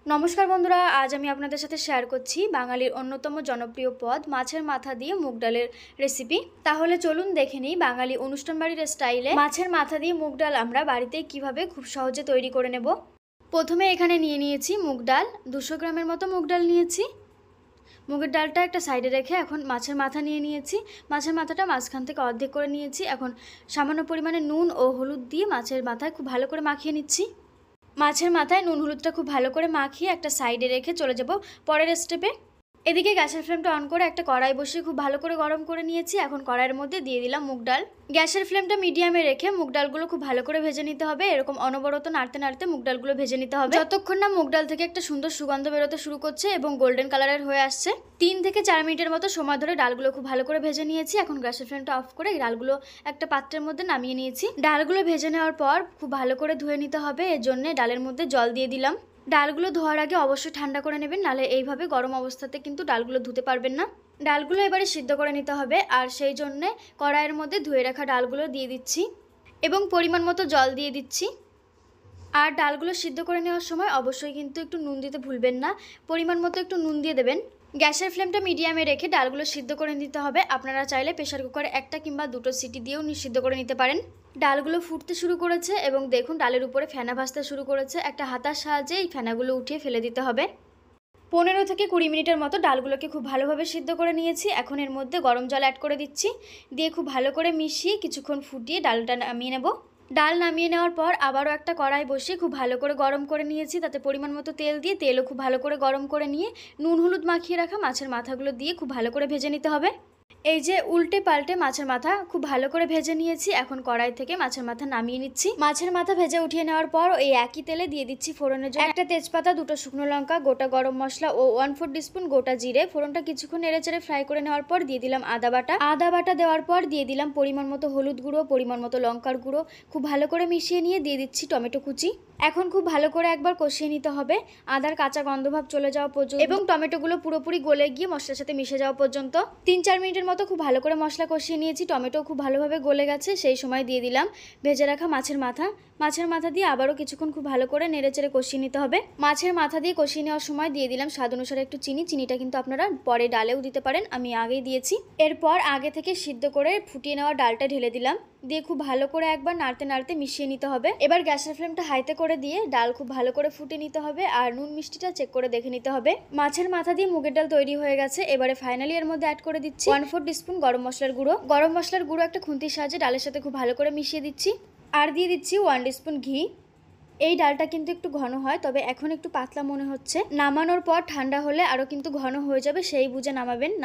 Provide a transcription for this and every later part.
নমস্কার বন্ধুরা, আজ আমি আপনাদের সাথে শেয়ার করছি বাঙালির অন্যতম জনপ্রিয় পদ মাছের মাথা দিয়ে মুগ ডালের রেসিপি। তাহলে চলুন দেখে নিই বাঙালি অনুষ্ঠান বাড়ির স্টাইলে মাছের মাথা দিয়ে মুগ ডাল আমরা বাড়িতে কিভাবে খুব সহজে তৈরি করে নেব। প্রথমে এখানে নিয়ে নিয়েছি মুগ ডাল, 200 গ্রামের মতো মুগ ডাল নিয়েছি। মুগের ডালটা একটা সাইডে রেখে এখন মাছের মাথা নিয়ে নিয়েছি। মাছের মাথাটা মাঝখান থেকে অর্ধেক করে নিয়েছি। এখন সামান্য পরিমাণে নুন ও হলুদ দিয়ে মাছের মাথায় খুব ভালো করে মাখিয়ে নিচ্ছি। মাছের মাথায় নুন হলুদটা খুব ভালো করে মাখিয়ে একটা সাইডে রেখে চলে যাব পরের স্টেপে। এদিকে গ্যাসের ফ্লেমটা অন করে একটা কড়াই বসিয়ে খুব ভালো করে গরম করে নিয়েছি। এখন কড়াইয়ের মধ্যে দিয়ে দিলাম মুগ ডাল। গ্যাসের ফ্লেমটা মিডিয়ামে রেখে মুগ ডালগুলো খুব ভালো করে ভেজে নিতে হবে। এরকম অনবরত নাড়তে নাড়তে মুগ ডালগুলো ভেজে নিতে হবে যতক্ষণ না মুগ ডাল থেকে একটা সুন্দর সুগন্ধ বেরোতে শুরু করছে এবং গোল্ডেন কালারের হয়ে আসছে। 3 থেকে 4 মিনিটের মতো সময় ধরে ডালগুলো খুব ভালো করে ভেজে নিয়েছি। এখন গ্যাসের ফ্লেমটা অফ করে এই ডালগুলো একটা পাত্রের মধ্যে নামিয়ে নিয়েছি। ডালগুলো ভেজে নেওয়ার পর খুব ভালো করে ধুয়ে নিতে হবে। এর জন্য ডালের মধ্যে জল দিয়ে দিলাম। ডালগুলো ধোয়ার আগে অবশ্যই ঠান্ডা করে নেবেন, নাহলে এইভাবে গরম অবস্থাতে কিন্তু ডালগুলো ধুতে পারবেন না। ডালগুলো এবারে সিদ্ধ করে নিতে হবে, আর সেই জন্যে কড়াইয়ের মধ্যে ধুয়ে রাখা ডালগুলো দিয়ে দিচ্ছি এবং পরিমাণ মতো জল দিয়ে দিচ্ছি। আর ডালগুলো সিদ্ধ করে নেওয়ার সময় অবশ্যই কিন্তু একটু নুন দিতে ভুলবেন না, পরিমাণ মতো একটু নুন দিয়ে দেবেন। গ্যাসের ফ্লেমটা মিডিয়ামে রেখে ডালগুলো সিদ্ধ করে নিতে হবে। আপনারা চাইলে প্রেসার কুকারে একটা কিংবা দুটো সিটি দিয়েও সিদ্ধ করে নিতে পারেন। ডালগুলো ফুটতে শুরু করেছে এবং দেখুন ডালের উপরে ফেনা ভাসতে শুরু করেছে। একটা হাতার সাহায্যে এই ফেনাগুলো উঠিয়ে ফেলে দিতে হবে। 15 থেকে 20 মিনিটের মতো ডালগুলোকে খুব ভালোভাবে সিদ্ধ করে নিয়েছি। এখন এর মধ্যে গরম জল অ্যাড করে দিচ্ছি, দিয়ে খুব ভালো করে মিশিয়ে কিছুক্ষণ ফুটিয়ে ডালটা নামিয়ে নেব। ডাল নামিয়ে নেওয়ার পর আবারও একটা কড়াই বসিয়ে খুব ভালো করে গরম করে নিয়েছি। তাতে পরিমাণ মতো তেল দিয়ে তেলও খুব ভালো করে গরম করে নিয়ে নুন হলুদ মাখিয়ে রাখা মাছের মাথাগুলো দিয়ে খুব ভালো করে ভেজে নিতে হবে। এই যে উল্টে পাল্টে মাছের মাথা খুব ভালো করে ভেজে নিয়েছি। এখন কড়াই থেকে মাছের মাথা নামিয়ে নিচ্ছি। মাছের মাথা ভেজে উঠিয়ে নেওয়ার পর এই একই তেলে দিয়ে দিচ্ছি ফোড়নের জন্য একটা তেজপাতা, 2টো শুকনো লঙ্কা, গোটা গরম মশলা ও 1/4 টিস্পুন গোটা জিরে। ফোড়নটা কিছুক্ষণ নেড়েচেড়ে ফ্রাই করে নেওয়ার পর দিয়ে দিলাম আদা বাটা দেওয়ার পর দিয়ে দিলাম পরিমাণ মতো হলুদ গুঁড়ো, পরিমাণ মতো লঙ্কার গুঁড়ো। খুব ভালো করে মিশিয়ে নিয়ে দিয়ে দিচ্ছি টমেটো কুচি। এখন খুব ভালো করে একবার কষিয়ে নিতে হবে আদার কাঁচা গন্ধভাব চলে যাওয়া পর্যন্ত এবং টমেটোগুলো পুরোপুরি গলে গিয়ে মশলার সাথে মিশে যাওয়া পর্যন্ত। 3-4 মিনিটের মতো খুব ভালো করে মশলা কষিয়ে নিয়েছি। টমেটো খুব ভালোভাবে গলে গেছে। সেই সময় দিয়ে দিলাম ভেজে রাখা মাছের মাথা দিয়ে আবারও কিছুক্ষণ খুব ভালো করে নেড়েচেড়ে কষিয়ে নিতে হবে। মাছের মাথা দিয়ে কষিয়ে নেওয়ার সময় দিয়ে দিলাম স্বাদ অনুসারে একটু চিনিটা কিন্তু আপনারা পরে ডালেও দিতে পারেন, আমি আগেই দিয়েছি। এরপর আগে থেকে সিদ্ধ করে ফুটিয়ে নেওয়া ডালটা ঢেলে দিলাম, দিয়ে খুব ভালো করে একবার নাড়তে নাড়তে মিশিয়ে নিতে হবে। এবার গ্যাসের ফ্লেমটা হাইতে করে দিয়ে ডাল খুব ভালো করে ফুটে নিতে হবে আর নুন মিষ্টিটা চেক করে দেখে নিতে হবে। মাছের মাথা দিয়ে মুগের ডাল তৈরি হয়ে গেছে। এবারে ফাইনালি এর মধ্যে অ্যাড করে দিচ্ছি 1/4 টিস্পুন গরম মশলার গুঁড়ো। একটা খুন্তির সাহায্যে ডালের সাথে খুব ভালো করে মিশিয়ে দিচ্ছি। আর দিয়ে দিচ্ছি 1 টিস্পুন ঘি। এই ডালটা কিন্তু একটু ঘন হয়, তবে এখন একটু পাতলা মনে হচ্ছে। নামানোর পর ঠান্ডা হলে আরও কিন্তু ঘন হয়ে যাবে, সেই বুঝে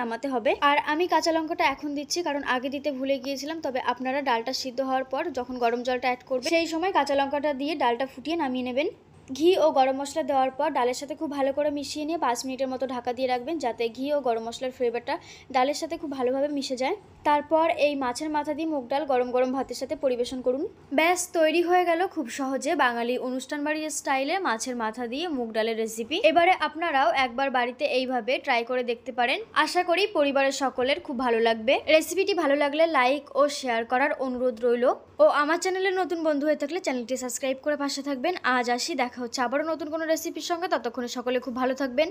নামাতে হবে। আর আমি কাঁচা লঙ্কাটা এখন দিচ্ছি কারণ আগে দিতে ভুলে গিয়েছিলাম। তবে আপনারা ডালটা সিদ্ধ হওয়ার পর যখন গরম জলটা অ্যাড করবেন সেই সময় কাঁচা লঙ্কাটা দিয়ে ডালটা ফুটিয়ে নামিয়ে নেবেন। ঘি ও গরম মশলা দেওয়ার পর ডালের সাথে খুব ভালো করে মিশিয়ে নিয়ে 5 মিনিটের মতো ঢাকা দিয়ে রাখবেন, যাতে ঘি ও গরম মশলার ফ্লেভারটা ডালের সাথে খুব ভালোভাবে মিশে যায়। তারপর এই মাছের মাথা দিয়ে মুগ ডাল গরম গরম ভাতের সাথে পরিবেশন করুন। ব্যাস তৈরি হয়ে গেল খুব সহজে বাঙালি অনুষ্ঠান বাড়ির স্টাইলে মাছের মাথা দিয়ে মুগ ডালের রেসিপি। এবারে আপনারাও একবার বাড়িতে এইভাবে ট্রাই করে দেখতে পারেন। আশা করি পরিবারের সকলের খুব ভালো লাগবে। রেসিপিটি ভালো লাগলে লাইক ও শেয়ার করার অনুরোধ রইল। ও আমার চ্যানেলে নতুন বন্ধু হয়ে থাকলে চ্যানেলটি সাবস্ক্রাইব করে পাশে থাকবেন। আজ আসি, দেখা হচ্ছে আবারও নতুন কোনো রেসিপির সঙ্গে। ততক্ষণে সকলে খুব ভালো থাকবেন।